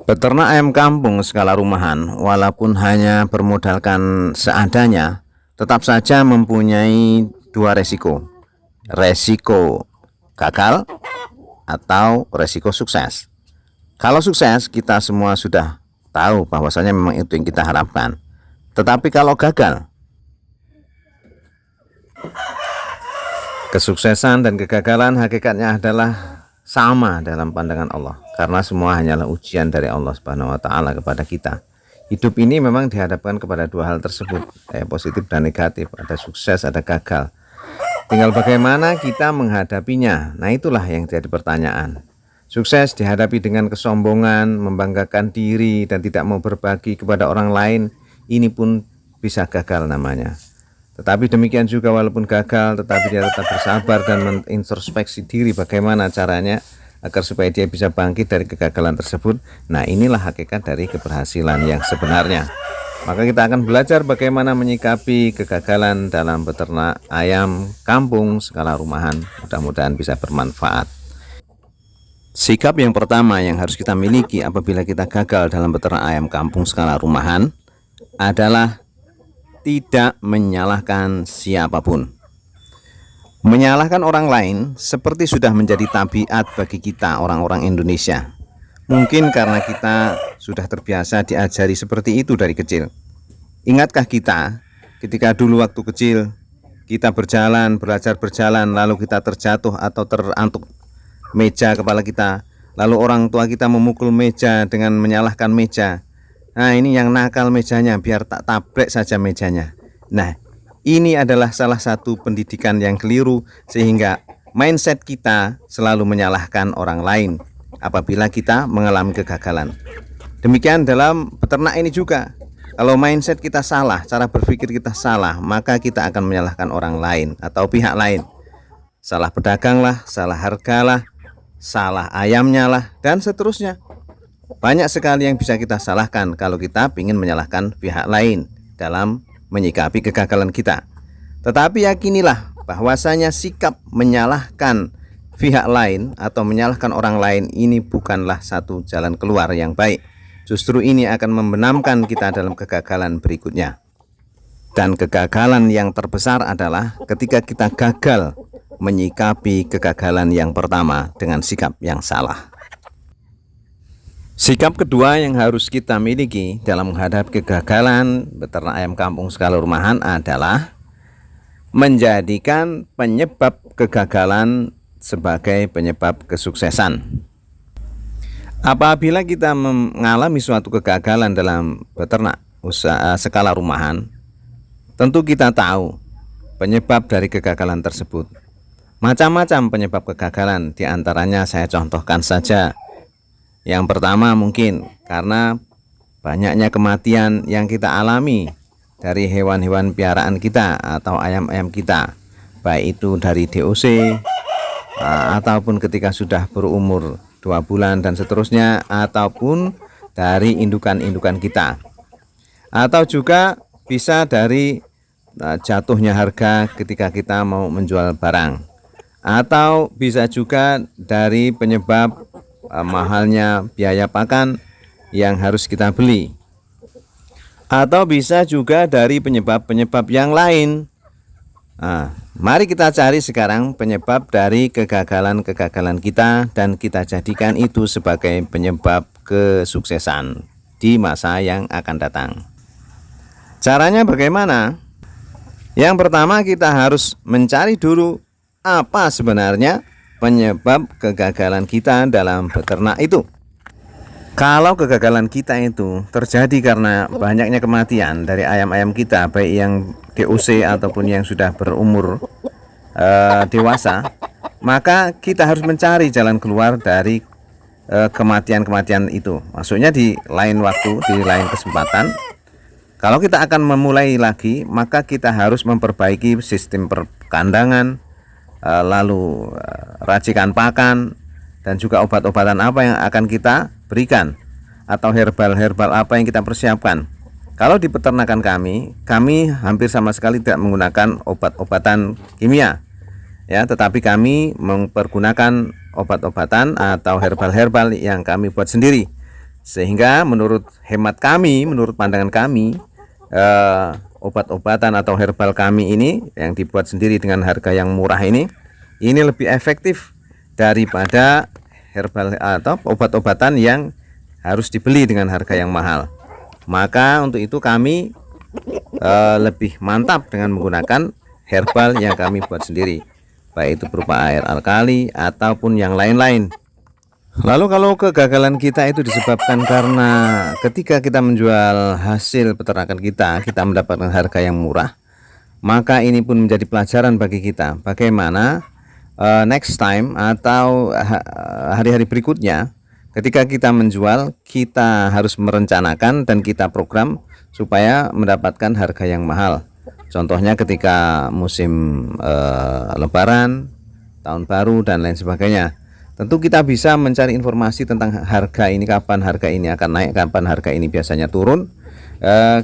Peternak ayam kampung skala rumahan, walaupun hanya bermodalkan seadanya, tetap saja mempunyai dua resiko. Resiko gagal atau resiko sukses. Kalau sukses, kita semua sudah tahu bahwasanya memang itu yang kita harapkan. Tetapi kalau gagal, kesuksesan dan kegagalan hakikatnya adalah sama dalam pandangan Allah, karena semua hanyalah ujian dari Allah Subhanahu wa taala kepada kita. Hidup ini memang dihadapkan kepada dua hal tersebut, positif dan negatif, ada sukses, ada gagal. Tinggal bagaimana kita menghadapinya. Nah, itulah yang jadi pertanyaan. Sukses dihadapi dengan kesombongan, membanggakan diri dan tidak mau berbagi kepada orang lain, ini pun bisa gagal namanya. Tetapi demikian juga walaupun gagal, tetapi dia tetap bersabar dan mengintrospeksi diri bagaimana caranya agar supaya dia bisa bangkit dari kegagalan tersebut. Nah, inilah hakikat dari keberhasilan yang sebenarnya. Maka kita akan belajar bagaimana menyikapi kegagalan dalam beternak ayam kampung skala rumahan. Mudah-mudahan bisa bermanfaat. Sikap yang pertama yang harus kita miliki apabila kita gagal dalam beternak ayam kampung skala rumahan adalah tidak menyalahkan siapapun. Menyalahkan orang lain seperti sudah menjadi tabiat bagi kita orang-orang Indonesia. Mungkin karena kita sudah terbiasa diajari seperti itu dari kecil. Ingatkah kita ketika dulu waktu kecil kita belajar berjalan, lalu kita terjatuh atau terantuk meja kepala kita, lalu orang tua kita memukul meja dengan menyalahkan meja. Nah, ini yang nakal mejanya, biar tak tabrek saja mejanya. Nah, ini adalah salah satu pendidikan yang keliru, sehingga mindset kita selalu menyalahkan orang lain apabila kita mengalami kegagalan. Demikian dalam peternak ini juga. Kalau mindset kita salah, cara berpikir kita salah, maka kita akan menyalahkan orang lain atau pihak lain. Salah pedagang lah, salah harga lah, salah ayamnya lah, dan seterusnya. Banyak sekali yang bisa kita salahkan kalau kita ingin menyalahkan pihak lain dalam menyikapi kegagalan kita. Tetapi yakinilah bahwasanya sikap menyalahkan pihak lain atau menyalahkan orang lain ini bukanlah satu jalan keluar yang baik. Justru ini akan membenamkan kita dalam kegagalan berikutnya. Dan kegagalan yang terbesar adalah ketika kita gagal menyikapi kegagalan yang pertama dengan sikap yang salah. Sikap kedua yang harus kita miliki dalam menghadapi kegagalan beternak ayam kampung skala rumahan adalah menjadikan penyebab kegagalan sebagai penyebab kesuksesan. Apabila kita mengalami suatu kegagalan dalam beternak usaha skala rumahan, tentu kita tahu penyebab dari kegagalan tersebut. Macam-macam penyebab kegagalan, diantaranya saya contohkan saja. Yang pertama mungkin karena banyaknya kematian yang kita alami dari hewan-hewan piaraan kita atau ayam-ayam kita, baik itu dari DOC ataupun ketika sudah berumur 2 bulan dan seterusnya, ataupun dari indukan-indukan kita, atau juga bisa dari jatuhnya harga ketika kita mau menjual barang, atau bisa juga dari penyebab mahalnya biaya pakan yang harus kita beli, atau bisa juga dari penyebab-penyebab yang lain. Mari kita cari sekarang penyebab dari kegagalan-kegagalan kita dan kita jadikan itu sebagai penyebab kesuksesan di masa yang akan datang. Caranya bagaimana? Yang pertama, kita harus mencari dulu apa sebenarnya penyebab kegagalan kita dalam beternak itu. Kalau kegagalan kita itu terjadi karena banyaknya kematian dari ayam-ayam kita, baik yang DOC ataupun yang sudah berumur dewasa, maka kita harus mencari jalan keluar dari kematian-kematian itu. Maksudnya di lain waktu, di lain kesempatan, kalau kita akan memulai lagi, maka kita harus memperbaiki sistem perkandangan, lalu racikan pakan, dan juga obat-obatan apa yang akan kita berikan, atau herbal-herbal apa yang kita persiapkan. Kalau di peternakan kami hampir sama sekali tidak menggunakan obat-obatan kimia, ya, tetapi kami mempergunakan obat-obatan atau herbal-herbal yang kami buat sendiri. Sehingga menurut hemat kami, menurut pandangan kami, obat-obatan atau herbal kami ini yang dibuat sendiri dengan harga yang murah ini lebih efektif daripada herbal atau obat-obatan yang harus dibeli dengan harga yang mahal. Maka untuk itu kami lebih mantap dengan menggunakan herbal yang kami buat sendiri, baik itu berupa air alkali ataupun yang lain-lain. Lalu kalau kegagalan kita itu disebabkan karena ketika kita menjual hasil peternakan kita mendapatkan harga yang murah, maka ini pun menjadi pelajaran bagi kita bagaimana next time atau hari-hari berikutnya ketika kita menjual, kita harus merencanakan dan kita program supaya mendapatkan harga yang mahal. Contohnya ketika musim Lebaran, Tahun Baru dan lain sebagainya. Tentu kita bisa mencari informasi tentang harga ini, kapan harga ini akan naik, kapan harga ini biasanya turun,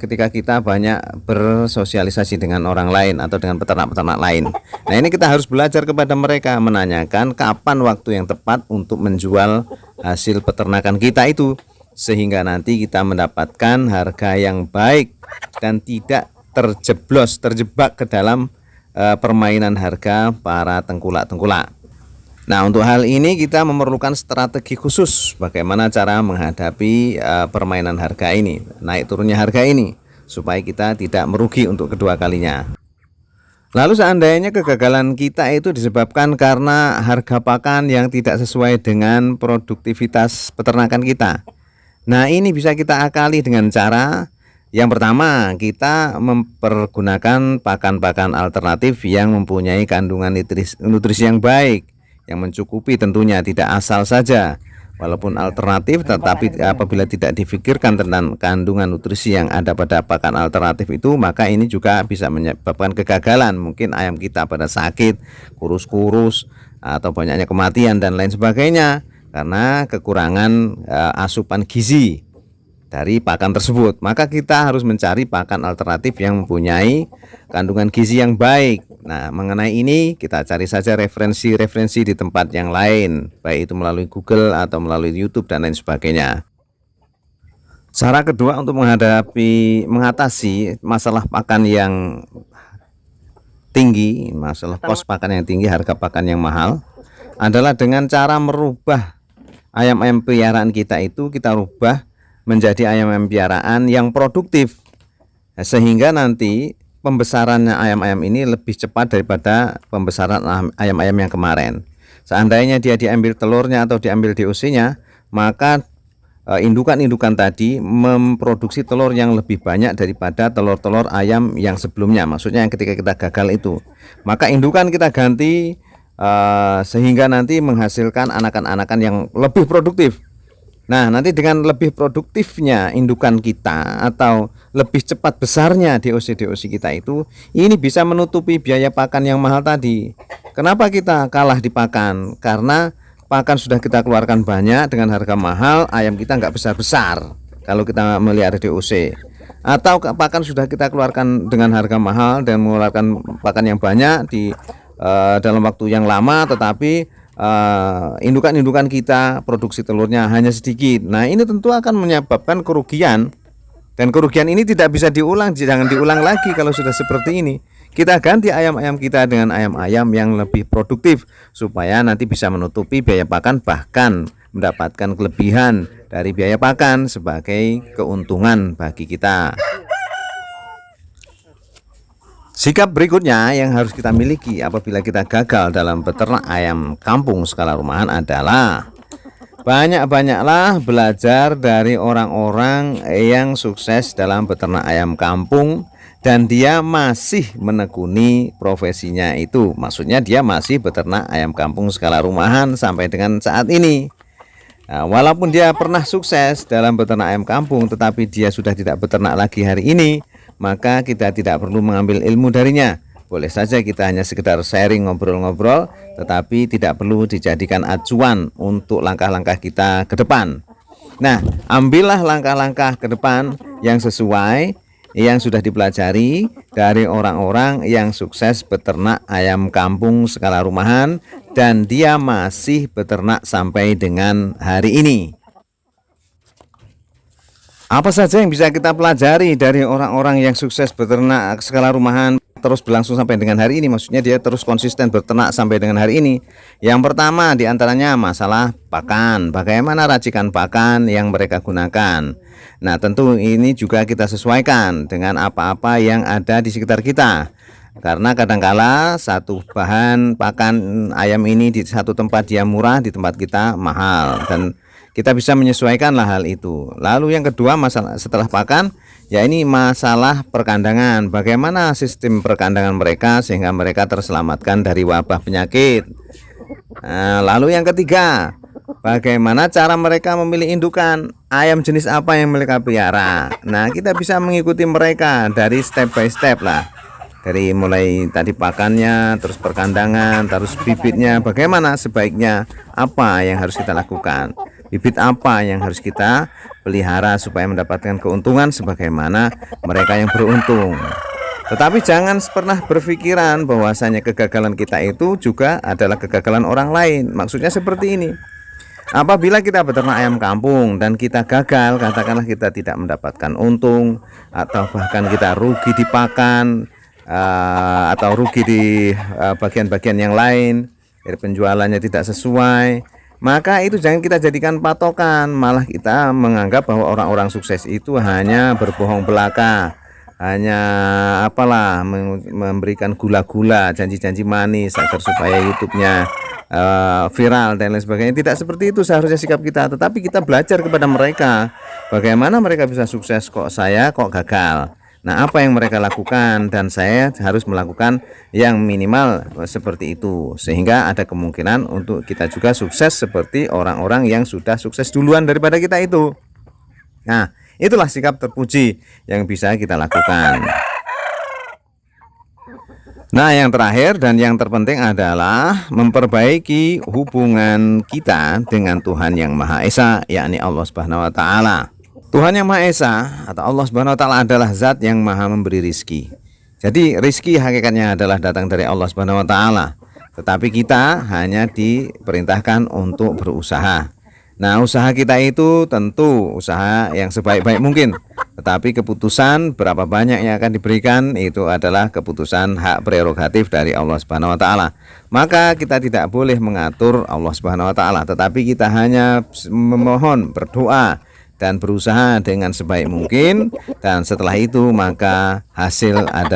ketika kita banyak bersosialisasi dengan orang lain atau dengan peternak-peternak lain. Nah, ini kita harus belajar kepada mereka, menanyakan kapan waktu yang tepat untuk menjual hasil peternakan kita itu, sehingga nanti kita mendapatkan harga yang baik dan tidak terjebak ke dalam permainan harga para tengkulak-tengkulak. Nah, untuk hal ini kita memerlukan strategi khusus bagaimana cara menghadapi permainan harga ini, naik turunnya harga ini, supaya kita tidak merugi untuk kedua kalinya. Lalu seandainya kegagalan kita itu disebabkan karena harga pakan yang tidak sesuai dengan produktivitas peternakan kita. Nah, ini bisa kita akali dengan cara yang pertama, kita mempergunakan pakan-pakan alternatif yang mempunyai kandungan nutrisi yang baik, yang mencukupi, tentunya tidak asal saja. Walaupun alternatif, tetapi apabila tidak difikirkan tentang kandungan nutrisi yang ada pada pakan alternatif itu, maka ini juga bisa menyebabkan kegagalan. Mungkin ayam kita pada sakit, kurus-kurus, atau banyaknya kematian dan lain sebagainya karena kekurangan asupan gizi dari pakan tersebut. Maka kita harus mencari pakan alternatif yang mempunyai kandungan gizi yang baik. Nah, mengenai ini kita cari saja referensi-referensi di tempat yang lain, baik itu melalui Google atau melalui YouTube dan lain sebagainya. Cara kedua untuk mengatasi masalah pakan yang tinggi, masalah kos pakan yang tinggi, harga pakan yang mahal, adalah dengan cara merubah ayam-ayam peliharaan kita itu, kita rubah menjadi ayam-ayam piaraan yang produktif, sehingga nanti pembesarannya ayam-ayam ini lebih cepat daripada pembesaran ayam-ayam yang kemarin. Seandainya dia diambil telurnya atau diambil DOC-nya, maka indukan-indukan tadi memproduksi telur yang lebih banyak daripada telur-telur ayam yang sebelumnya. Maksudnya yang ketika kita gagal itu, maka indukan kita ganti sehingga nanti menghasilkan anakan-anakan yang lebih produktif. Nah, nanti dengan lebih produktifnya indukan kita atau lebih cepat besarnya DOC kita itu, ini bisa menutupi biaya pakan yang mahal tadi. Kenapa kita kalah di pakan? Karena pakan sudah kita keluarkan banyak dengan harga mahal, ayam kita nggak besar-besar kalau kita melihara DOC. Atau pakan sudah kita keluarkan dengan harga mahal dan mengeluarkan pakan yang banyak di dalam waktu yang lama, tetapi indukan-indukan kita produksi telurnya hanya sedikit. Nah, ini tentu akan menyebabkan kerugian, dan kerugian ini tidak bisa diulang. Jangan diulang lagi. Kalau sudah seperti ini, kita ganti ayam-ayam kita dengan ayam-ayam yang lebih produktif, supaya nanti bisa menutupi biaya pakan, bahkan mendapatkan kelebihan dari biaya pakan sebagai keuntungan bagi kita. Sikap berikutnya yang harus kita miliki apabila kita gagal dalam beternak ayam kampung skala rumahan adalah banyak-banyaklah belajar dari orang-orang yang sukses dalam beternak ayam kampung dan dia masih menekuni profesinya itu. Maksudnya dia masih beternak ayam kampung skala rumahan sampai dengan saat ini. Nah, walaupun dia pernah sukses dalam beternak ayam kampung, tetapi dia sudah tidak beternak lagi hari ini, maka kita tidak perlu mengambil ilmu darinya. Boleh saja kita hanya sekedar sharing, ngobrol-ngobrol, tetapi tidak perlu dijadikan acuan untuk langkah-langkah kita ke depan. Nah, ambillah langkah-langkah ke depan yang sesuai, yang sudah dipelajari dari orang-orang yang sukses beternak ayam kampung skala rumahan, dan dia masih beternak sampai dengan hari ini. Apa saja yang bisa kita pelajari dari orang-orang yang sukses beternak skala rumahan terus berlangsung sampai dengan hari ini? Maksudnya dia terus konsisten berternak sampai dengan hari ini. Yang pertama diantaranya masalah pakan. Bagaimana racikan pakan yang mereka gunakan. Nah, tentu ini juga kita sesuaikan dengan apa-apa yang ada di sekitar kita. Karena kadangkala satu bahan pakan ayam ini di satu tempat dia murah, di tempat kita mahal, dan kita bisa menyesuaikanlah hal itu. Lalu yang kedua, masalah setelah pakan, ya ini masalah perkandangan. Bagaimana sistem perkandangan mereka sehingga mereka terselamatkan dari wabah penyakit. Nah, lalu yang ketiga, bagaimana cara mereka memilih indukan ayam jenis apa yang mereka pelihara. Nah, kita bisa mengikuti mereka dari step by step lah. Dari mulai tadi pakannya, terus perkandangan, terus bibitnya, bagaimana sebaiknya, apa yang harus kita lakukan, bibit apa yang harus kita pelihara supaya mendapatkan keuntungan sebagaimana mereka yang beruntung. Tetapi jangan pernah berpikiran bahwasanya kegagalan kita itu juga adalah kegagalan orang lain. Maksudnya seperti ini. Apabila kita beternak ayam kampung dan kita gagal, katakanlah kita tidak mendapatkan untung atau bahkan kita rugi di pakan, atau rugi di bagian-bagian yang lain, penjualannya tidak sesuai, maka itu jangan kita jadikan patokan. Malah kita menganggap bahwa orang-orang sukses itu hanya berbohong belaka, hanya apalah memberikan gula-gula, janji-janji manis agar supaya YouTube-nya viral dan lain sebagainya. Tidak seperti itu seharusnya sikap kita, tetapi kita belajar kepada mereka bagaimana mereka bisa sukses, kok saya kok gagal. Nah, apa yang mereka lakukan dan saya harus melakukan yang minimal seperti itu, sehingga ada kemungkinan untuk kita juga sukses seperti orang-orang yang sudah sukses duluan daripada kita itu. Nah, itulah sikap terpuji yang bisa kita lakukan. Nah, yang terakhir dan yang terpenting adalah memperbaiki hubungan kita dengan Tuhan Yang Maha Esa, yakni Allah Subhanahu wa taala. Tuhan Yang Maha Esa atau Allah Subhanahu wa taala adalah zat yang maha memberi rizki. Jadi rizki hakikatnya adalah datang dari Allah Subhanahu wa taala. Tetapi kita hanya diperintahkan untuk berusaha. Nah, usaha kita itu tentu usaha yang sebaik-baik mungkin. Tetapi keputusan berapa banyak yang akan diberikan itu adalah keputusan hak prerogatif dari Allah Subhanahu wa taala. Maka kita tidak boleh mengatur Allah Subhanahu wa taala, tetapi kita hanya memohon, berdoa dan berusaha dengan sebaik mungkin, dan setelah itu maka hasil ada